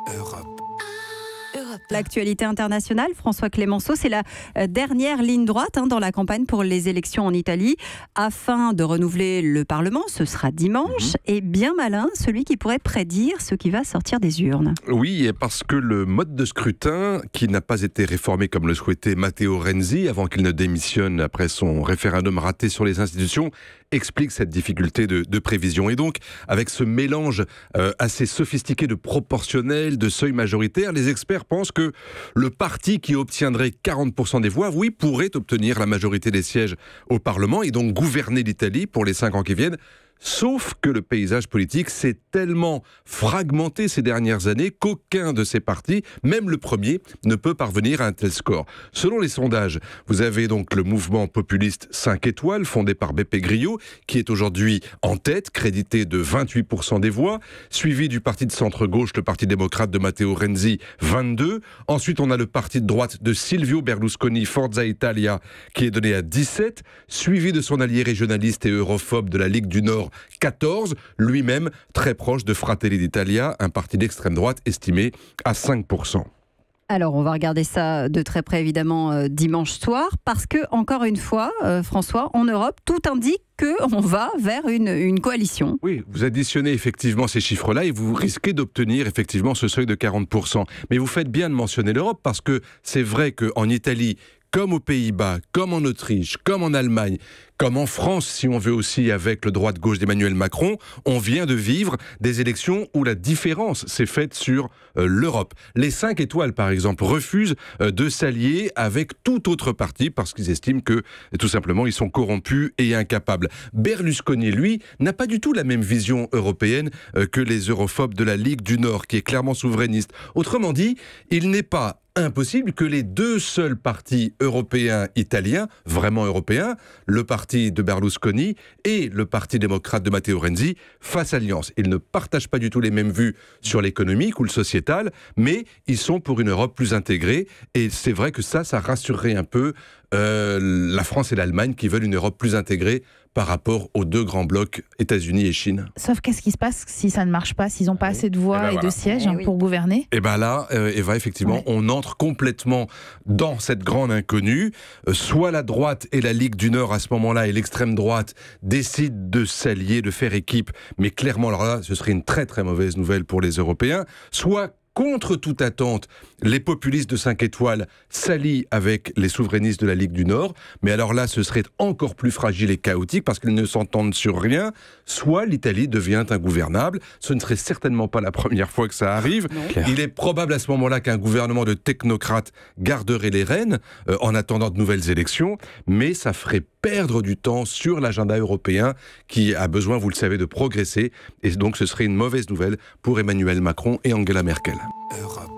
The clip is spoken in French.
Europe. L'actualité internationale, François Clémenceau, c'est la dernière ligne droite dans la campagne pour les élections en Italie. Afin de renouveler le Parlement, ce sera dimanche, et bien malin, celui qui pourrait prédire ce qui va sortir des urnes. Oui, et parce que le mode de scrutin, qui n'a pas été réformé comme le souhaitait Matteo Renzi avant qu'il ne démissionne après son référendum raté sur les institutions, explique cette difficulté de prévision. Et donc, avec ce mélange assez sophistiqué de proportionnel, de seuil majoritaire, les experts pensent que le parti qui obtiendrait 40% des voix, oui, pourrait obtenir la majorité des sièges au Parlement et donc gouverner l'Italie pour les 5 ans qui viennent. Sauf que le paysage politique s'est tellement fragmenté ces dernières années qu'aucun de ces partis, même le premier, ne peut parvenir à un tel score. Selon les sondages, vous avez donc le mouvement populiste 5 étoiles, fondé par Beppe Grillo, qui est aujourd'hui en tête, crédité de 28% des voix, suivi du parti de centre-gauche, le parti démocrate de Matteo Renzi, 22. Ensuite, on a le parti de droite de Silvio Berlusconi, Forza Italia, qui est donné à 17, suivi de son allié régionaliste et europhobe de la Ligue du Nord, 14, lui-même très proche de Fratelli d'Italia, un parti d'extrême droite estimé à 5%. Alors, on va regarder ça de très près, évidemment, dimanche soir, parce que, encore une fois, François, en Europe, tout indique qu'on va vers une coalition. Oui, vous additionnez effectivement ces chiffres-là et vous risquez d'obtenir effectivement ce seuil de 40%. Mais vous faites bien de mentionner l'Europe, parce que c'est vrai qu'en Italie, comme aux Pays-Bas, comme en Autriche, comme en Allemagne, comme en France, si on veut aussi, avec le droite-gauche d'Emmanuel Macron, on vient de vivre des élections où la différence s'est faite sur l'Europe. Les 5 étoiles, par exemple, refusent de s'allier avec tout autre parti parce qu'ils estiment que, tout simplement, ils sont corrompus et incapables. Berlusconi, lui, n'a pas du tout la même vision européenne que les europhobes de la Ligue du Nord, qui est clairement souverainiste. Autrement dit, il n'est pas impossible que les deux seuls partis européens italiens, vraiment européens, le parti de Berlusconi et le parti démocrate de Matteo Renzi, fassent alliance. Ils ne partagent pas du tout les mêmes vues sur l'économique ou le sociétal, mais ils sont pour une Europe plus intégrée. Et c'est vrai que ça rassurerait un peu la France et l'Allemagne qui veulent une Europe plus intégrée par rapport aux deux grands blocs, États-Unis et Chine. Sauf qu'est-ce qui se passe si ça ne marche pas, s'ils n'ont pas assez de voix et de sièges pour gouverner ? Et bien là, Eva, effectivement, on entre complètement dans cette grande inconnue. Soit la droite et la Ligue du Nord à ce moment-là et l'extrême droite décident de s'allier, de faire équipe, mais clairement, alors là, ce serait une très très mauvaise nouvelle pour les Européens. Soit contre toute attente, les populistes de 5 étoiles s'allient avec les souverainistes de la Ligue du Nord, mais alors là, ce serait encore plus fragile et chaotique parce qu'ils ne s'entendent sur rien. Soit l'Italie devient ingouvernable. Ce ne serait certainement pas la première fois que ça arrive. Il est probable à ce moment-là qu'un gouvernement de technocrates garderait les rênes en attendant de nouvelles élections, mais ça ferait perdre du temps sur l'agenda européen qui a besoin, vous le savez, de progresser. Et donc ce serait une mauvaise nouvelle pour Emmanuel Macron et Angela Merkel. Europe.